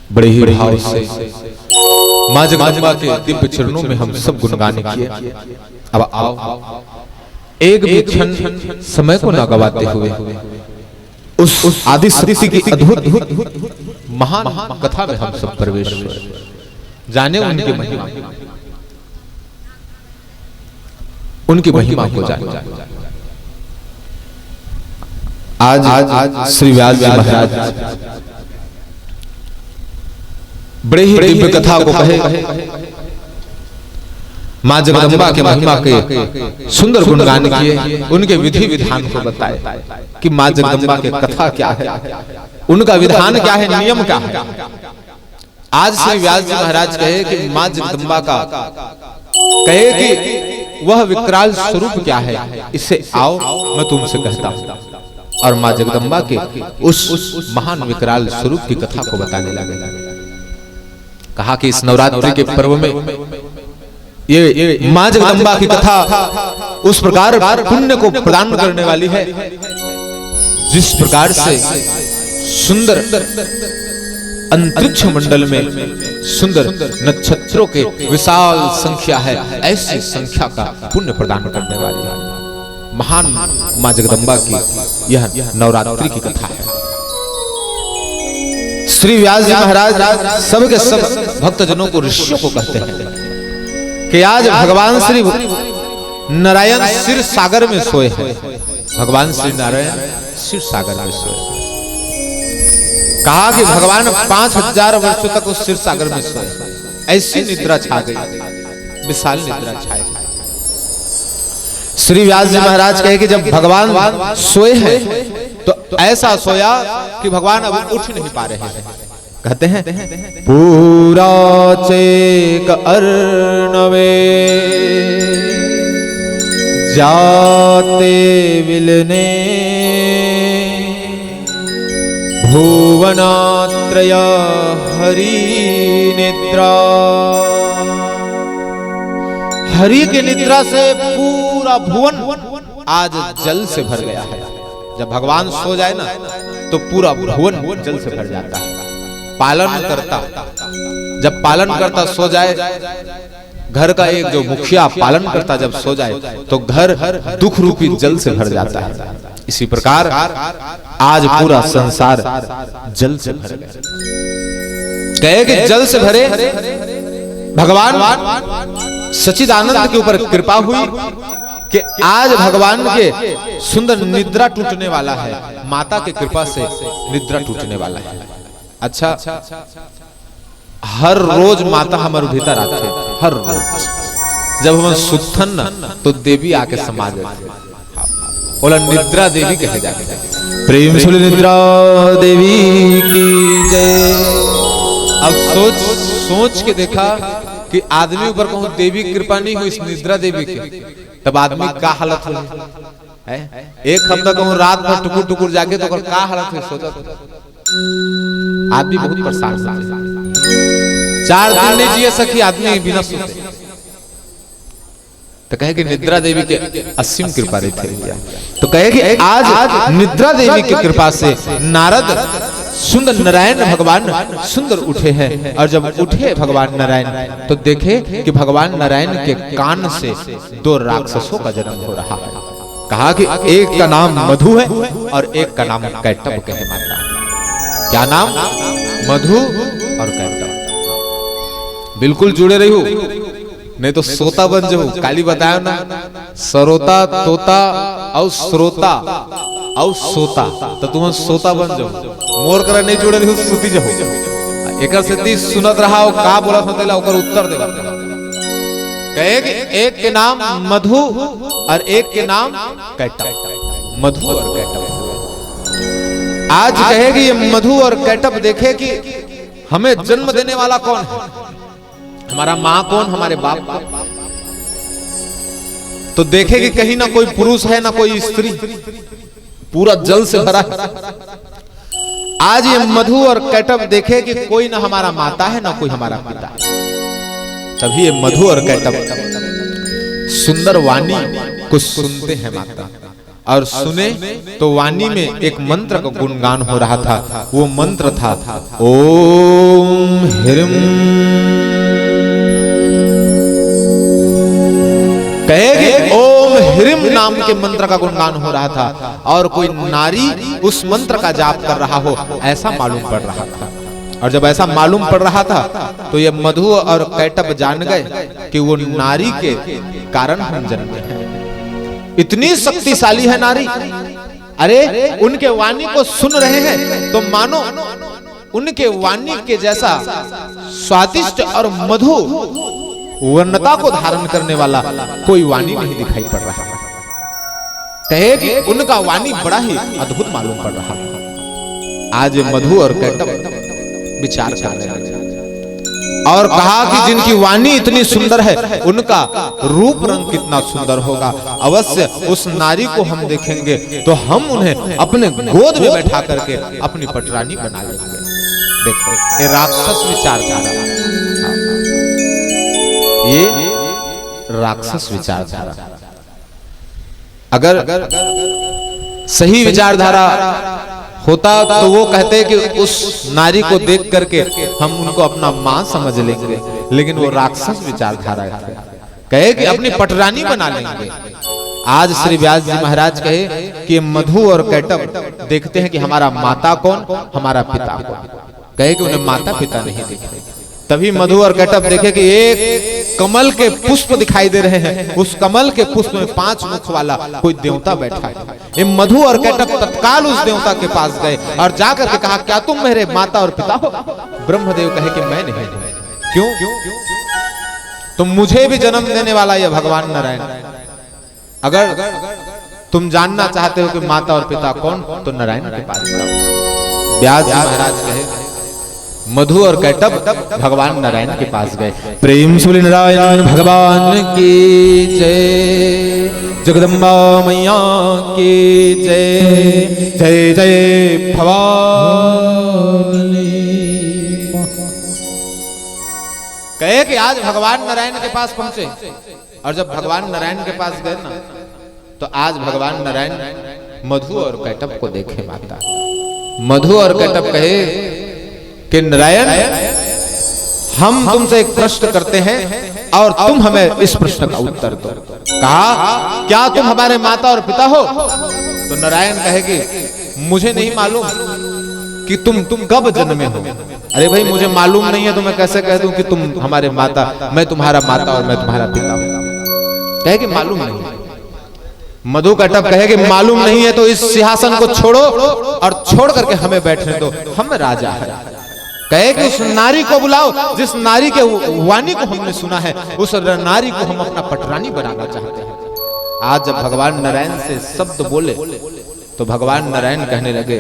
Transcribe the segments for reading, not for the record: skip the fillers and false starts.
बड़े ही भाव से मां जगदम्बा के दिव्य चरणों में हम सब गुणगान किए। अब आओ एक भी क्षण समय को न गवाते हुए उस आदि शक्ति की अद्भुत महान कथा में हम सब प्रवेश जाने, उनकी महिमा को जाने। आज श्री व्यास जी महाराज बड़े ही दिव्य कथा को कहे, मां जगदम्बा के महिमा के सुंदर गुणगान किए, उनके विधि विधान को बताए कि मां जगदम्बा के कथा क्या है, उनका विधान क्या है, नियम क्या है। आज श्री व्यास जी महाराज कहे कि मां जगदम्बा का कहे कि वह विकराल स्वरूप क्या है, इससे आओ मैं तुमसे कहता हूं। और मां जगदम्बा के उस महान विकराल स्वरूप की कथा को बताने लगे। कहा कि इस नवरात्रि के पर्व में ये मां जगदम्बा की कथा उस प्रकार पुण्य को प्रदान करने वाली है, जिस प्रकार से सुंदर अंतरिक्ष मंडल में सुंदर नक्षत्रों के विशाल संख्या है, ऐसी संख्या का पुण्य प्रदान करने वाली है महान मां जगदम्बा की यह नवरात्रि की कथा है। श्री व्यास जी महाराज सबके सब भक्तजनों को, ऋषियों को कहते हैं कि आज भगवान श्री नारायण क्षीर सागर में सोए हैं। भगवान श्री नारायण क्षीर सागर में सोए। कहा कि भगवान 5000 वर्षों तक उस क्षीर सागर में सोए, ऐसी निद्रा छा गई, विशाल निद्रा छाई। श्री व्यास जी महाराज कहे कि जब भगवान सोए हैं तो ऐसा सोया कि भगवान अब उठ नहीं पा रहे हैं। कहते हैं पूरा चेक अर्णवे जाते विलने भुवनात्रय हरि निद्रा। हरि की निद्रा से पूरा भुवन आज जल से भर गया है। जब भगवान सो जाए ना तो पूरा भुवन जल से भर जाता है। पालन करता, जब पालन करता सो जाए, घर का एक जो मुखिया पालन करता जब सो जाए तो घर दुख रूपी जल से भर जाता है। इसी प्रकार आज पूरा संसार जल से भर गया। कहे कि जल से भरे भगवान सच्चिदानंद के ऊपर कृपा हुई कि आज भगवान के सुंदर निद्रा टूटने वाला है। माता की कृपा से निद्रा टूटने वाला है। अच्छा, हर रोज माता हमारे भीतर आते, हर रोज जब हम सुत्थन न तो देवी आके समा जाती, बोला निद्रा देवी कहे जाते। प्रेम से निद्रा देवी की जय। अब सोच के देखा कि आदमी ऊपर कहूं देवी कृपा नहीं हुई इस निद्रा देवी के, तब आदमी का हालत हो है। एक हफ्ता कहूं रात भर टुकुर टुकुर जाके तो का हालत है, सोचा आदमी बहुत परेशान। 4 दिन नहीं जिए सकी आदमी बिना सोते। तो कहे कि निद्रा देवी के असीम कृपा रही थी। तो कहे कि आज निद्रा देवी की कृपा से नारद सुंदर नारायण भगवान सुंदर उठे हैं। और जब उठे भगवान नारायण तो देखे कि भगवान नारायण के कान से 2 राक्षसों का जन्म हो रहा है। कहा कि एक का नाम मधु है और एक का नाम कैटभ कहे माता। क्या नाम? मधु और कैटभ। बिल्कुल जुड़े रही हो, नहीं तो सोता बन जाओ। काली बताया ना, सरोता तोता और श्रोता और सोता, तो तुम सोता बन जाओ। मोर करा नहीं जुड़े रही सुती जाओ। एक सिद्धि सुनत रहा हो का बोला सुनतेला ओकर उत्तर देगा। कहे कि एक के नाम मधु और एक के नाम कैटभ। मधु और कैटभ। आज कहे कि ये मधु और कैटभ देखे कि हमें जन्म देने वाला कौन है, हमारा मां कौन, हमारे बाप कौन। तो देखे कि कहीं ना कोई पुरुष है ना कोई स्त्री, पूरा जल से भरा है। आज ये मधु और कैटभ देखे कि कोई ना हमारा माता है ना कोई हमारा पिता। तभी ये मधु और कैटभ सुंदर वाणी को सुनते हैं माता और सुने तो वाणी में एक मंत्र का गुणगान हो रहा था। वो मंत्र था ओम ह्रीं। कहेंगे ओम ह्रीं नाम के मंत्र का गुणगान हो रहा था और कोई नारी उस मंत्र का जाप कर रहा हो, ऐसा मालूम पड़ रहा था। और जब ऐसा मालूम पड़ रहा था तो ये मधु और कैटभ जान गए कि वो नारी के कारण हम जन्मे हैं। इतनी शक्तिशाली है नारी। अरे उनके वाणी को सुन रहे हैं तो मानो उनके वाणी के जैसा स्वादिष्ट और मधु वर्णता को धारण करने वाला कोई वाणी नहीं दिखाई पड़ रहा। कहे कि उनका वाणी बड़ा ही अद्भुत मालूम पड़ रहा। आज मधु और कैटभ विचार कर रहे हैं और कहा कि जिनकी वाणी इतनी सुंदर है उनका रूप रंग कितना सुंदर होगा। अवश्य उस नारी को हम देखेंगे तो हम उन्हें अपने गोद में बैठा करके अपनी पटरानी बना लेंगे। देखो ये राक्षस विचारधारा, ये राक्षस विचारधारा। अगर सही विचारधारा होता तो वो कहते कि उस नारी को देख करके हम उनको अपना मां समझ लेंगे, लेकिन वो राक्षस विचारधारा है। कहे कि अपनी पटरानी बना लेंगे। आज श्री व्यास जी महाराज कहे कि मधु और कैटभ देखते हैं कि हमारा माता कौन, हमारा पिता कौन। कहे कि उन्हें माता पिता नहीं दिखे। तभी मधु और कैटभ देखे कि एक कमल के पुष्प दिखाई दे रहे हैं। उस कमल के पुष्प में 5 मुख वाला कोई देवता बैठा है। ये मधु और कैटभ तत्काल उस देवता के पास गए और जाकर के कहा क्या तुम मेरे माता और पिता हो? ब्रह्मदेव कहे कि मैं नहीं। क्यों? तो मुझे भी जन्म देने वाला ये भगवान नारायण। अगर तुम जानना चाहते हो कि माता और पिता कौन, तो नारायण के पास जाओ। व्यास जी महाराज कहे मधु और कैटभ भगवान नारायण के पास गए। प्रेम से नारायण भगवान की जय, जगदम्बा मैया की जय, जय जय भवानी। कहे कि आज भगवान नारायण के पास पहुंचे और जब भगवान नारायण के पास गए ना तो आज भगवान नारायण मधु और कैटभ को देखे माता। मधु और कैटभ कहे कि नारायण हम तुमसे एक प्रश्न करते हैं और तुम हमें इस प्रश्न का उत्तर दो। कहा क्या तुम हमारे माता और पिता हो? तो नारायण कहेगी मुझे नहीं मालूम कि तुम कब जन्मे हो। अरे भाई मुझे मालूम नहीं है तो मैं कैसे कह दूं कि तुम हमारे माता, मैं तुम्हारा माता और मैं तुम्हारा पिता हूं। कहे कि मालूम नहीं। मधु कैटभ कहे कि मालूम नहीं है तो इस सिंहासन को छोड़ो और छोड़ करके हमें बैठने दो, हम राजा हैं। कहे कि उस नारी को बुलाओ जिस नारी के वाणी को हमने सुना है, उस नारी को हम अपना पटरानी बनाना चाहते हैं। आज जब भगवान नारायण से शब्द बोले तो भगवान नारायण कहने लगे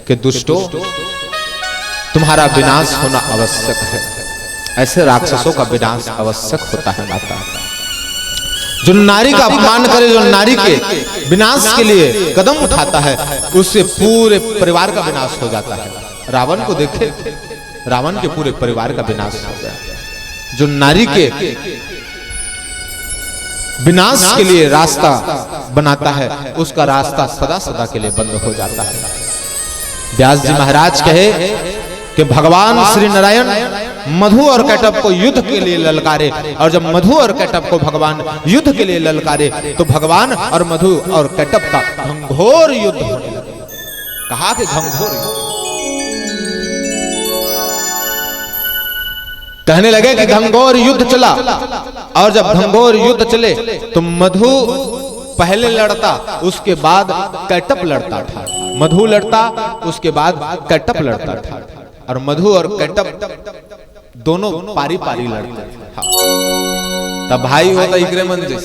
कि दुष्टों तुम्हारा विनाश होना आवश्यक है। ऐसे राक्षसों का विनाश आवश्यक होता है माता। जो नारी का अपमान करे, जो नारी के विनाश के लिए कदम उठाता है, उससे पूरे परिवार का विनाश हो जाता है। रावण को देखे, रावण के पूरे परिवार का विनाश हो गया। जो नारी के विनाश के लिए रास्ता बनाता है उसका रास्ता सदा सदा के लिए बंद हो जाता है। व्यास जी महाराज कहे कि भगवान श्री नारायण मधु और कैटभ को युद्ध के लिए ललकारे और जब मधु और कैटभ को भगवान युद्ध के लिए ललकारे तो भगवान और मधु और कैटभ का घंघोर युद्ध होने लगे। कहा कि घंघोर युद्ध, कहने लगे कि घंघोर युद्ध चला और जब घंघोर युद्ध चले तो मधु पहले लड़ता, उसके बाद कैटभ लड़ता था। मधु लड़ता, उसके बाद कैटभ लड़ता था और मधु और कैटभ दोनों पारी पारी लड़ते थे। तब भाई होता इकरे मंजिल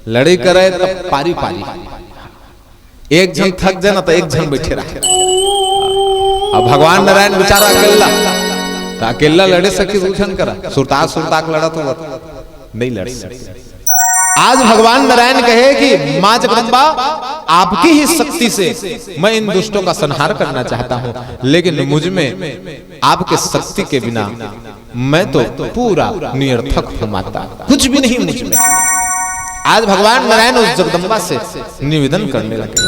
लड़ाई करे तब पारी पारी, एक जन थक जाए ना तो एक जन बैठे रहे। अब भगवान नारायण बेचारा अकेला, तो अकेला लड़े सके दूषण करा, सुरताक लड़ा तो नहीं लड़ सकते। आज भगवान नारायण कहे कि मां जगदम्बा आपकी ही शक्ति से मैं इन दुष्टों का संहार करना चाहता हूं, लेकिन मुझ में आपके शक्ति के बिना मैं तो पूरा निरर्थक हूं माता, कुछ भी नहीं मुझ में। आज भगवान नारायण उस जगदम्बा से निवेदन करने लगे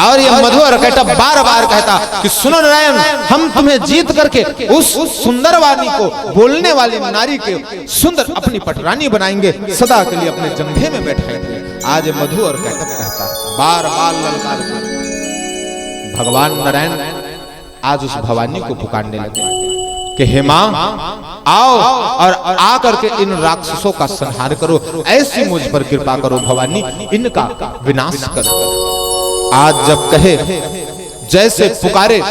और ये मधु और कैटभ बार बार कहता कि सुनो नारायण, हम तुम्हें जीत करके उस सुंदर वाणी को, बोलने वाली नारी के सुंदर अपनी पटरानी बनाएंगे, सदा के लिए अपने जंघे में बैठाएंगे। आज मधु और कैटभ कहता बार बार ललकार कर भगवान नारायण आज उस भवानी को पुकारने लगे कि हे मां, आओ और आकर के इन राक्षसों का संहार करो, ऐसी मुझ पर कृपा करो भवानी, इनका विनाश करो। आज जब कहे जैसे पुकारे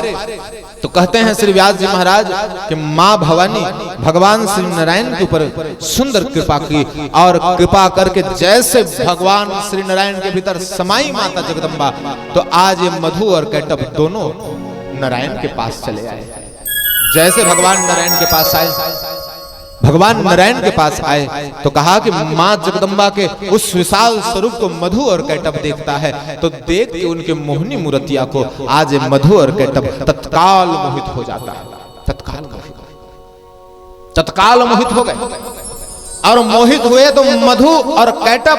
तो कहते हैं श्री व्यास जी महाराज कि मां भवानी भगवान श्री नारायण के ऊपर सुंदर कृपा की और कृपा करके जैसे भगवान श्री नारायण के भीतर समाई माता जगदम्बा, तो आज ये मधु और कैटभ दोनों नारायण के पास चले आए। जैसे भगवान नारायण के पास आए, भगवान नारायण के पास आए तो कहा कि मां जगदम्बा के उस विशाल स्वरूप को मधु और कैटभ देखता है, तो देख के उनके मोहिनी मूर्तिया को आज मधु और कैटभ तत्काल मोहित हो जाता है। तत्काल मोहित हो गए और मोहित हुए तो मधु और कैटभ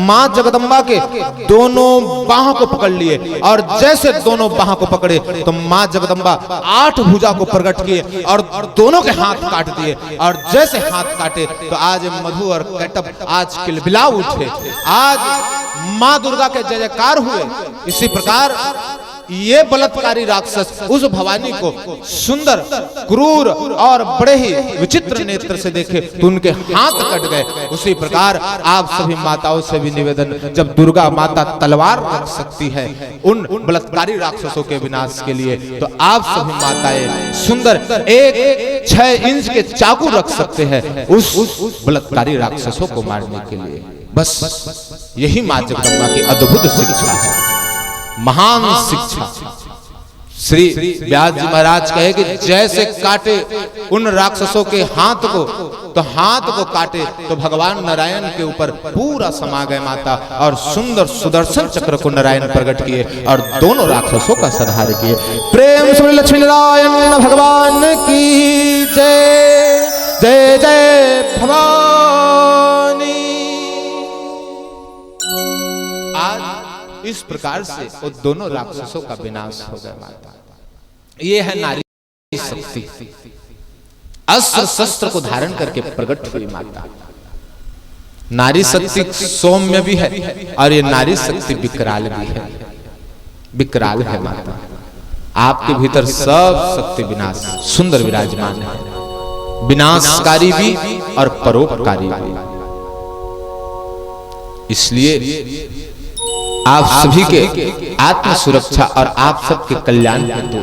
मां जगदम्बा के दोनों बाहों को पकड़ लिए और जैसे दोनों बाहों को पकड़े तो मां जगदम्बा 8 भुजा को प्रकट किए और दोनों के हाथ काट दिए। और जैसे हाथ काटे तो आज मधु और कैटभ आज किलबिला उठे, आज मां दुर्गा के जय जयकार हुए। इसी प्रकार ये बलात्कारी राक्षस उस भवानी को सुंदर, क्रूर और बड़े ही विचित्र नेत्र से देखे तो उनके हाथ कट गए। उसी प्रकार आप सभी माताओं से भी निवेदन, जब दुर्गा माता तलवार रख सकती है उन बलात्कारी राक्षसों के विनाश के लिए, तो आप सभी माताएं सुंदर 6 इंच के चाकू रख सकते हैं उस बलात्कारी राक्षसों को मारने के लिए। बस यही मां जगदम्बा की अद्भुत शिक्षा है, महान शिक्षा। श्री व्यास जी महाराज कहे कि जैसे काटे उन राक्षसों के हाथ को, तो हाथ को काटे तो भगवान नारायण के ऊपर पूरा समा गए माता और सुंदर सुदर्शन चक्र को नारायण प्रकट किए और दोनों राक्षसों का संहार किए। प्रेम से लक्ष्मी नारायण भगवान की जय। जय जय भवानी। आज इस प्रकार से वो दोनों राक्षसों का विनाश हो गया माता। ये है नारी शक्ति, अस्त्र शस्त्र को धारण करके प्रकट हुई माता। नारी शक्ति सौम्य भी है और ये नारी शक्ति विकराल भी है, विकराल है माता। आपके भीतर सब शक्ति विनाश सुंदर विराजमान है, विनाशकारी भी और परोपकारी भी। इसलिए आप सभी के आत्म सुरक्षा और आप सबके कल्याण हेतु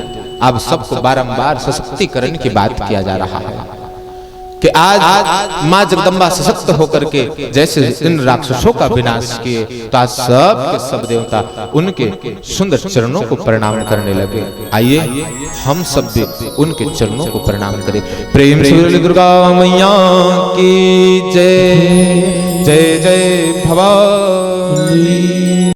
आप सबको बारंबार सशक्तिकरण की बात किया जा रहा है कि आज मां जगदम्बा सशक्त होकर के जैसे इन राक्षसों का विनाश किए, तो आज सब के सब देवता उनके सुंदर चरणों को प्रणाम करने लगे। आइए हम सब भी उनके चरणों को प्रणाम करें। प्रेम से दुर्गा मैया की जय। जय जय भवानी।